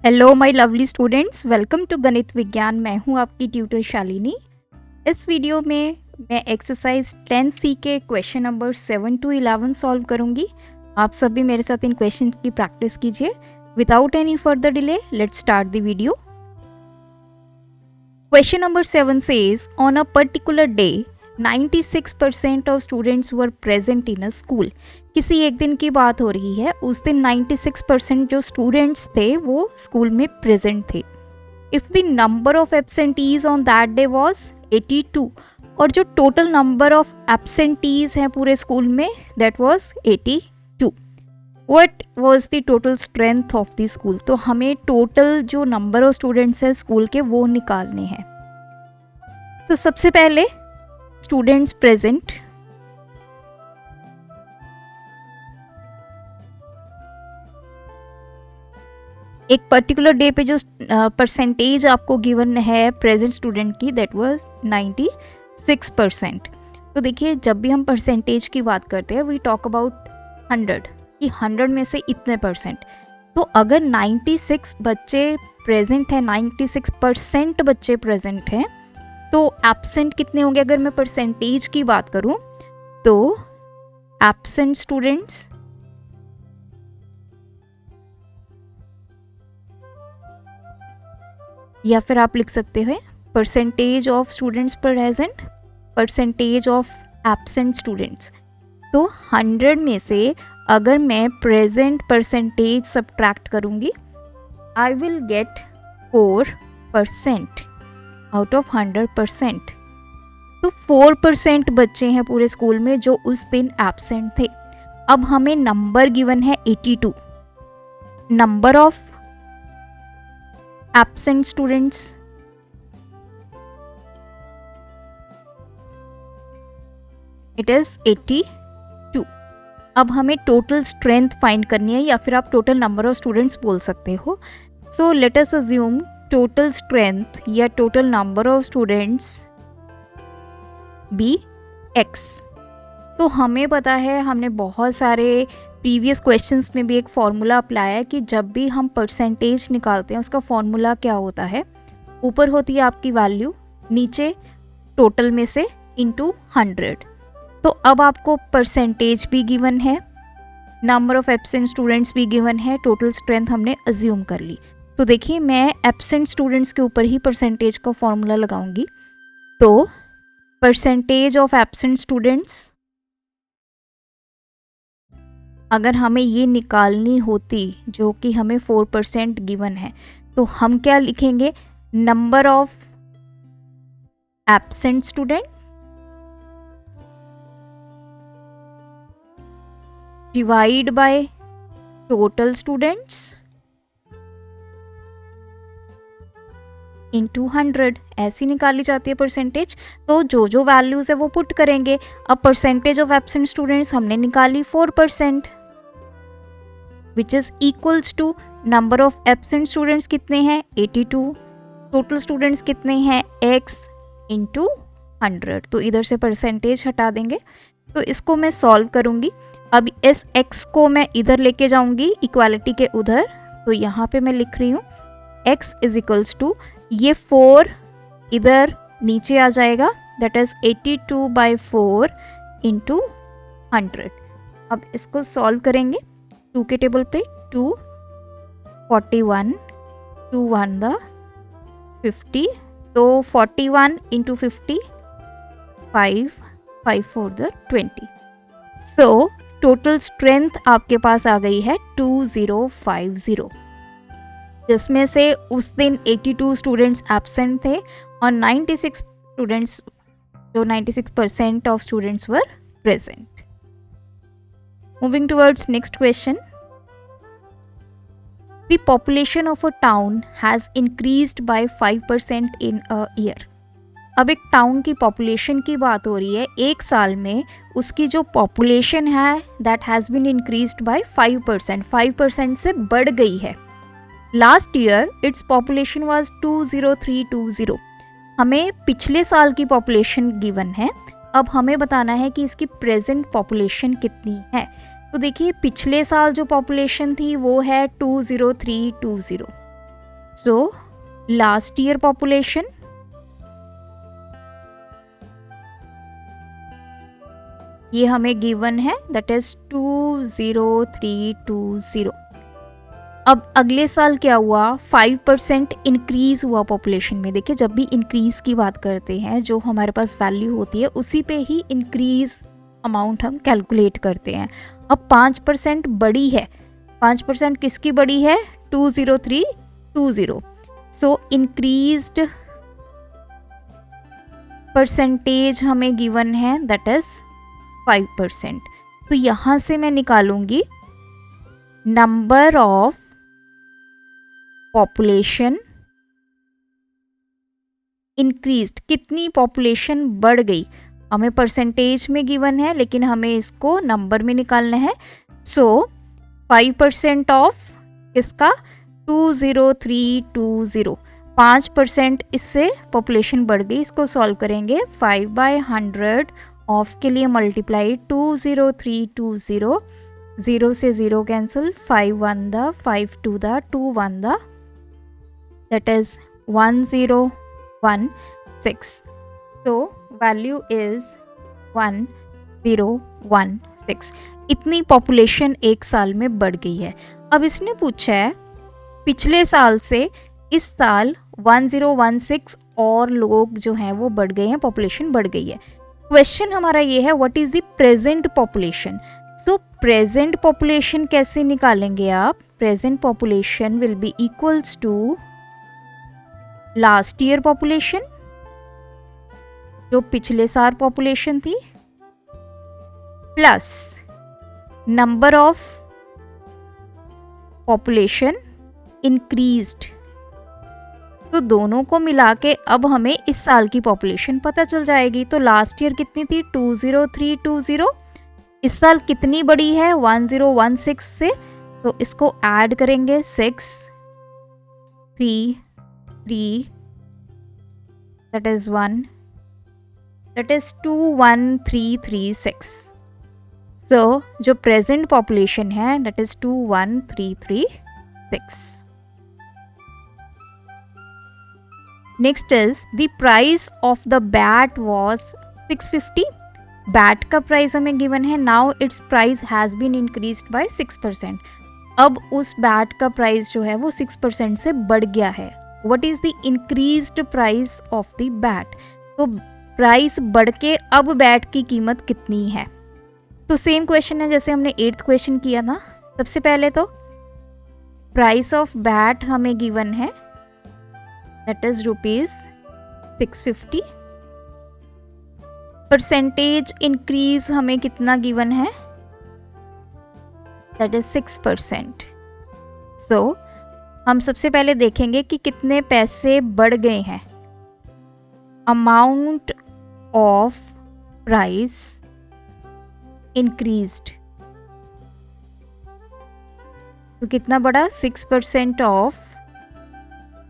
Hello my lovely students, welcome to Ganit Vigyan. मैं हूं आपकी ट्यूटर शालिनी। इस वीडियो में मैं एक्सरसाइज 10C के क्वेश्चन नंबर 7 to 11 सॉल्व करूंगी। आप सभी मेरे साथ इन क्वेश्चन की प्रैक्टिस कीजिए। Without any further delay let's start the video. Question number 7 says on a particular day 96% of students were present in a school. किसी एक दिन की बात हो रही है, उस दिन 96% जो स्टूडेंट्स थे वो स्कूल में प्रेजेंट थे। If the number of absentees on that day was 82, और जो टोटल नंबर ऑफ एब्सेंटीज हैं पूरे स्कूल में that was 82। What was the total strength of the school. तो हमें टोटल जो नंबर ऑफ स्टूडेंट्स हैं स्कूल के वो निकालने हैं। तो सबसे पहले स्टूडेंट्स प्रेजेंट, एक पर्टिकुलर डे पे जो परसेंटेज आपको गिवन है प्रेजेंट स्टूडेंट की दैट वाज 96%। तो देखिए, जब भी हम परसेंटेज की बात करते हैं वी टॉक अबाउट 100 कि 100 में से इतने परसेंट। तो अगर 96 बच्चे प्रेजेंट हैं, 96% बच्चे प्रेजेंट हैं, तो एब्सेंट कितने होंगे। अगर मैं परसेंटेज की बात करूं तो एब्सेंट स्टूडेंट्स या फिर आप लिख सकते हो percentage of students present, percentage of absent students. तो 100 में से अगर मैं प्रेजेंट परसेंटेज सब्ट्रैक्ट करूंगी I will get 4% out of 100%। तो 4% बच्चे हैं पूरे स्कूल में जो उस दिन एब्सेंट थे। अब हमें नंबर गिवन है 82, number of absent students it is 82। अब हमें टोटल स्ट्रेंथ फाइंड करनी है, या फिर आप टोटल नंबर ऑफ स्टूडेंट्स बोल सकते हो। So let us assume total strength या total number of students be x। तो हमें पता है, हमने बहुत सारे प्रीवियस क्वेश्चंस में भी एक फॉर्मूला अप्लाई है कि जब भी हम परसेंटेज निकालते हैं उसका फॉर्मूला क्या होता है, ऊपर होती है आपकी वैल्यू, नीचे टोटल में से इंटू 100। तो अब आपको परसेंटेज भी गिवन है, नंबर ऑफ एब्सेंट स्टूडेंट्स भी गिवन है, टोटल स्ट्रेंथ हमने अज्यूम कर ली। तो देखिए, मैं एब्सेंट स्टूडेंट्स के ऊपर ही परसेंटेज का फॉर्मूला लगाऊंगी। तो परसेंटेज ऑफ एब्सेंट स्टूडेंट्स, अगर हमें ये निकालनी होती जो कि हमें 4% गिवन है, तो हम क्या लिखेंगे, number of absent student divide by total students into 100। ऐसी निकाली जाती है परसेंटेज। तो जो जो वैल्यूज है वो पुट करेंगे। अब परसेंटेज ऑफ एब्सेंट स्टूडेंट्स हमने निकाली 4%, which is equals to number of absent students कितने हैं 82, टोटल स्टूडेंट्स कितने हैं x इंटू 100। तो इधर से परसेंटेज हटा देंगे। तो इसको मैं सॉल्व करूंगी। अब इस x को मैं इधर लेके जाऊंगी इक्वालिटी के उधर। तो यहाँ पे मैं लिख रही हूँ x इज इक्वल्स टू, ये 4 इधर नीचे आ जाएगा, दैट इज 82/4 इंटू 100। अब इसको सॉल्व करेंगे 2 के टेबल पे, 2 41 2 1 द 50। तो 41 into 50 5 5 4 the 20। So total strength आपके पास आ गई है 2050, जिसमें से उस दिन 82 स्टूडेंट्स एब्सेंट थे और 96 स्टूडेंट्स, जो 96% of students were present. Moving towards next question. The population of a town has increased by 5% in a year. अब एक टाउन की पॉपुलेशन की बात हो रही है, एक साल में उसकी जो पॉपुलेशन है that has been increased by 5%, 5% से बढ़ गई है। Last year its population was 20320। हमें पिछले साल की पॉपुलेशन गिवन है, अब हमें बताना है कि इसकी प्रेजेंट पॉपुलेशन कितनी है। तो देखिए, पिछले साल जो पॉपुलेशन थी वो है 20320, सो लास्ट ईयर पॉपुलेशन ये हमें गिवन है, दैट इज 20320। अब अगले साल क्या हुआ, 5% इंक्रीज हुआ पॉपुलेशन में। देखिए जब भी इंक्रीज की बात करते हैं जो हमारे पास वैल्यू होती है उसी पे ही इंक्रीज अमाउंट हम कैलकुलेट करते हैं। अब 5% बड़ी है, 5% किसकी बड़ी है, 20320। सो इंक्रीज्ड परसेंटेज हमें गिवन है, दैट इज 5%। तो यहां से मैं निकालूंगी नंबर ऑफ पॉपुलेशन इंक्रीज्ड, कितनी पॉपुलेशन बढ़ गई। हमें परसेंटेज में गिवन है लेकिन हमें इसको नंबर में निकालना है। सो 5% ऑफ इसका 20320, 5% इससे पॉपुलेशन बढ़ गई। इसको सॉल्व करेंगे 5/100 ऑफ के लिए मल्टीप्लाई 20320, 0 से 0 cancel, 5 1 the 5 2 the 2 1 the, that is 1016। so value is 1016। इतनी पॉपुलेशन एक साल में बढ़ गई है। अब इसने पूछा है पिछले साल से इस साल 1016 और लोग जो हैं वो बढ़ गए हैं, पॉपुलेशन बढ़ गई है। क्वेश्चन हमारा ये है what is the present population. So present population कैसे निकालेंगे आप, present population will be equals to last year population जो पिछले साल पॉपुलेशन थी, plus number of population increased. तो दोनों को मिला के अब हमें इस साल की पॉपुलेशन पता चल जाएगी। तो लास्ट ईयर कितनी थी, 20320। इस साल कितनी बड़ी है, 1016 से। तो इसको ऐड करेंगे 6 3 3, that is 1, that is 21336। so जो प्रेजेंट पॉपुलेशन है that is 21336। Next is the price of the bat was 650। Bat का प्राइस हमें गिवन है, now its price has been increased by 6%। अब उस बैट का प्राइस जो है वो 6% से बढ़ गया है। What is the increased price of the bat? तो प्राइस बढ़ के अब बैट की कीमत कितनी है। तो सेम क्वेश्चन है जैसे हमने 8th क्वेश्चन किया था। सबसे पहले तो प्राइस ऑफ बैट हमें गिवन है, दैट इज ₹650। परसेंटेज इंक्रीज हमें कितना गिवन है, दैट इज 6%। सो हम सबसे पहले देखेंगे कि कितने पैसे बढ़ गए हैं। अमाउंट ऑफ प्राइस इंक्रीज्ड, तो कितना बढ़ा, 6% ऑफ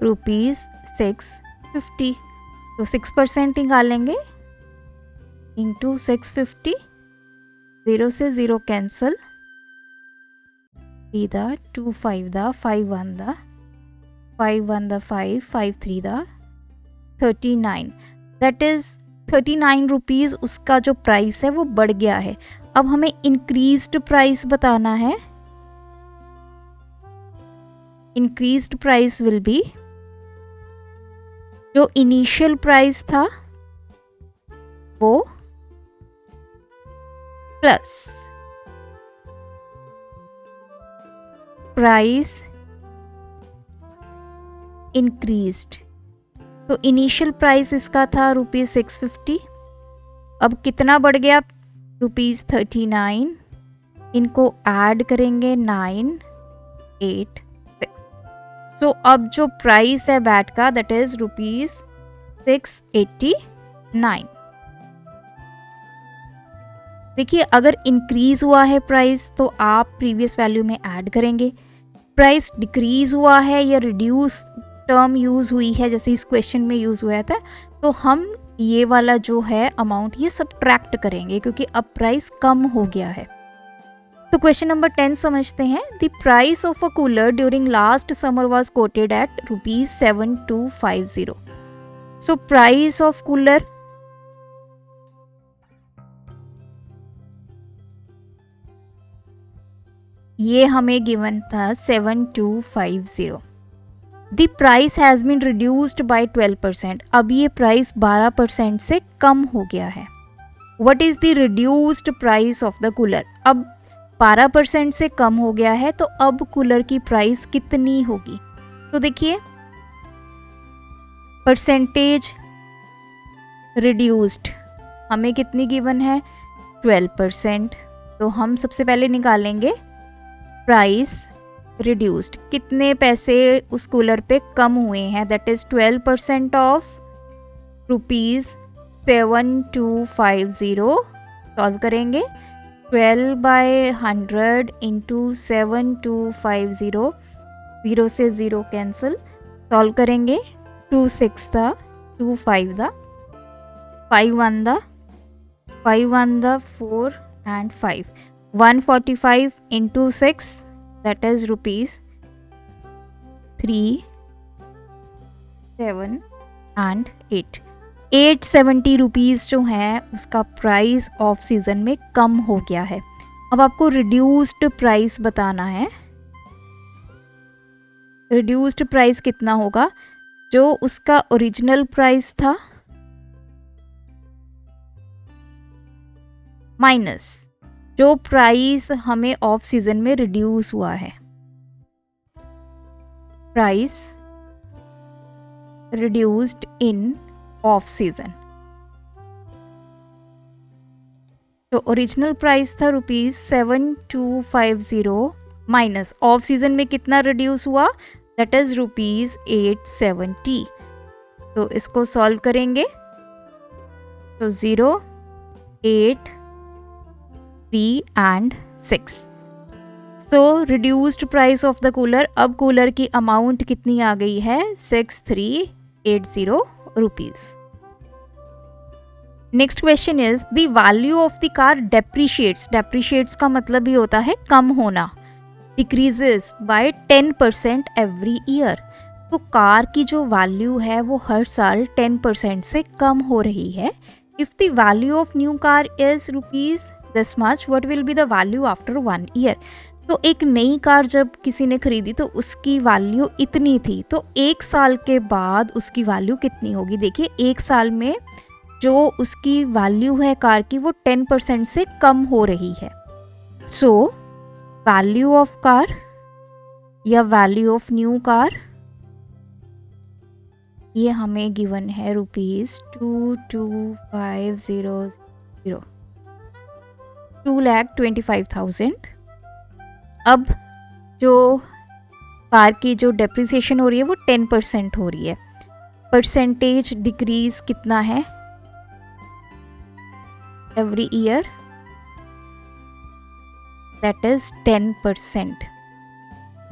₹650। तो 6% निकालेंगे इंटू 650, 0 से 0 कैंसल, 3 दा 2 5 दा 5 1 दा 5 1 दा 5 5 3 दा 39, दैट इज 39 रुपीज़ उसका जो प्राइस है वो बढ़ गया है। अब हमें इंक्रीज्ड प्राइस बताना है। इंक्रीज्ड प्राइस विल बी, जो इनिशियल प्राइस था वो प्लस प्राइस इंक्रीज्ड। तो इनिशियल प्राइस इसका था ₹650, अब कितना बढ़ गया, ₹39। इनको ऐड करेंगे 9 8 6। सो अब जो प्राइस है बैट का दैट इज ₹689। देखिए अगर इंक्रीज हुआ है प्राइस तो आप प्रीवियस वैल्यू में ऐड करेंगे, प्राइस डिक्रीज हुआ है या रिड्यूस टर्म यूज़ हुई है जैसे इस क्वेश्चन में यूज़ हुआ था, तो हम ये वाला जो है अमाउंट ये सब्ट्रैक्ट करेंगे क्योंकि अब प्राइस कम हो गया है। तो क्वेश्चन नंबर 10 समझते हैं। The price of a cooler during last summer was quoted at ₹7250। So price of cooler ये हमें गिवन था 7250। The price has been reduced by 12%। अब ये प्राइस 12% से कम हो गया है। What is the reduced price of the cooler? अब 12% से कम हो गया है, तो अब कूलर की प्राइस कितनी होगी? तो देखिए, परसेंटेज रिड्यूस्ड हमें कितनी गिवन है? 12%। तो हम सबसे पहले निकालेंगे प्राइस रिड्यूस्ड, कितने पैसे उस कूलर पे कम हुए हैं। That is 12% of ₹7250। सॉल्व करेंगे 12/100 इंटू 7250, 0 से 0 कैंसिल। सॉल्व करेंगे 2 6 दा 2 5 दा 5 1 दा 5 1 दा 4 and 5, 145 into 6, that is rupees 3 7 and 8, 870 rupees जो है उसका प्राइस ऑफ सीज़न में कम हो गया है। अब आपको रिड्यूस्ड प्राइस बताना है। रिड्यूस्ड प्राइस कितना होगा? जो उसका ओरिजिनल प्राइस था माइनस जो प्राइस हमें ऑफ सीजन में रिड्यूस हुआ है। Price reduced in off season. तो ओरिजिनल प्राइस था ₹7250 माइनस ऑफ सीजन में कितना रिड्यूस हुआ? That is ₹870। तो इसको सॉल्व करेंगे तो 0 8 3 and 6। So reduced price of the cooler, अब कूलर की अमाउंट कितनी आ गई है? 6380 rupees. Next question is the value of the car depreciates. Depreciates का मतलब ही होता है कम होना। Decreases by 10% every year. तो कार की जो वैल्यू है वो हर साल 10% से कम हो रही है। If the value of new car is rupees this much, what will be the value after 1 year? तो एक नई कार जब किसी ने खरीदी तो उसकी वैल्यू इतनी थी, तो एक साल के बाद उसकी वैल्यू कितनी होगी? देखिए, एक साल में जो उसकी वैल्यू है कार की वो 10% से कम हो रही है। सो वैल्यू ऑफ कार या वैल्यू ऑफ न्यू कार ये हमें गिवन है ₹22500, 2,25,000। अब जो कार की जो डेप्रिसिएशन हो रही है वो 10% हो रही है। परसेंटेज डिक्रीज कितना है every year? That is 10%।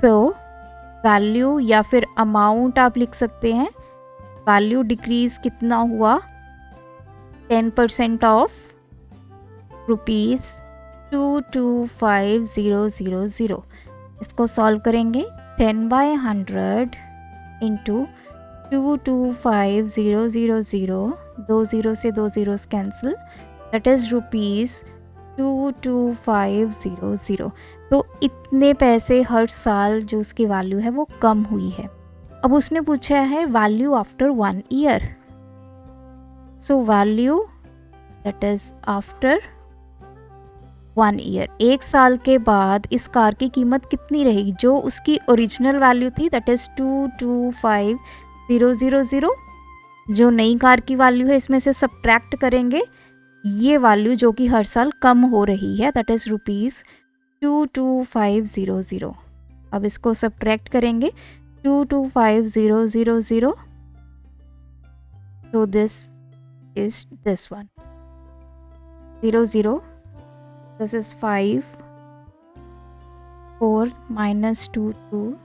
So value या फिर अमाउंट आप लिख सकते हैं। वैल्यू डिक्रीज कितना हुआ? 10% ऑफ ₹225,000। इसको सॉल्व करेंगे 10/100 इंटू 225,000, 2 0 से 2 zeros कैंसिल, दैट इज ₹225,000। तो इतने पैसे हर साल जो उसकी वैल्यू है वो कम हुई है। अब उसने पूछा है value after 1 year. So value that is after 1 year, एक साल के बाद इस कार की कीमत कितनी रहेगी? जो उसकी ओरिजिनल वैल्यू थी दैट इज 225,000, जो नई कार की वैल्यू है इसमें से सब्ट्रैक्ट करेंगे ये वैल्यू जो कि हर साल कम हो रही है, दैट इज ₹225,000। अब इसको सब्ट्रैक्ट करेंगे 225,000, so this is this one 0 0, this is 5 4 minus 2 2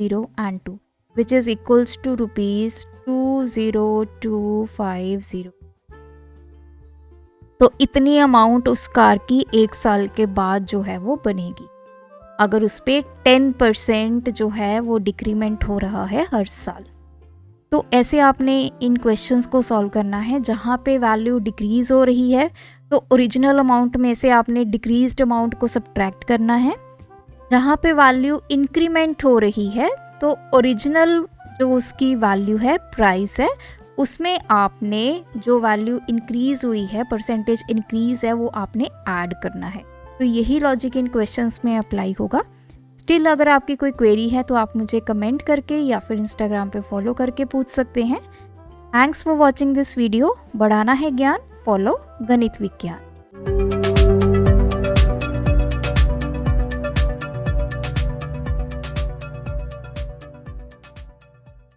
0 and 2 which is equals to ₹20250। तो इतनी अमाउंट उस कार की 1 साल के बाद जो है वो बनेगी, अगर उस पे 10% जो है वो डिक्रीमेंट हो रहा है हर साल। तो ऐसे आपने इन क्वेश्चंस को सॉल्व करना है। जहाँ पे वैल्यू डिक्रीज़ हो रही है तो ओरिजिनल अमाउंट में से आपने डिक्रीज्ड अमाउंट को सब्ट्रैक्ट करना है। जहाँ पे वैल्यू इंक्रीमेंट हो रही है तो ओरिजिनल जो उसकी वैल्यू है, प्राइस है, उसमें आपने जो वैल्यू इंक्रीज़ हुई है, परसेंटेज इंक्रीज़ है, वो आपने ऐड करना है। तो यही लॉजिक इन क्वेश्चंस में अप्लाई होगा। स्टिल अगर आपकी कोई क्वेरी है तो आप मुझे कमेंट करके या फिर इंस्टाग्राम पे फॉलो करके पूछ सकते हैं। Thanks for watching this video. बढ़ाना है ज्ञान, फॉलो गणित विज्ञान।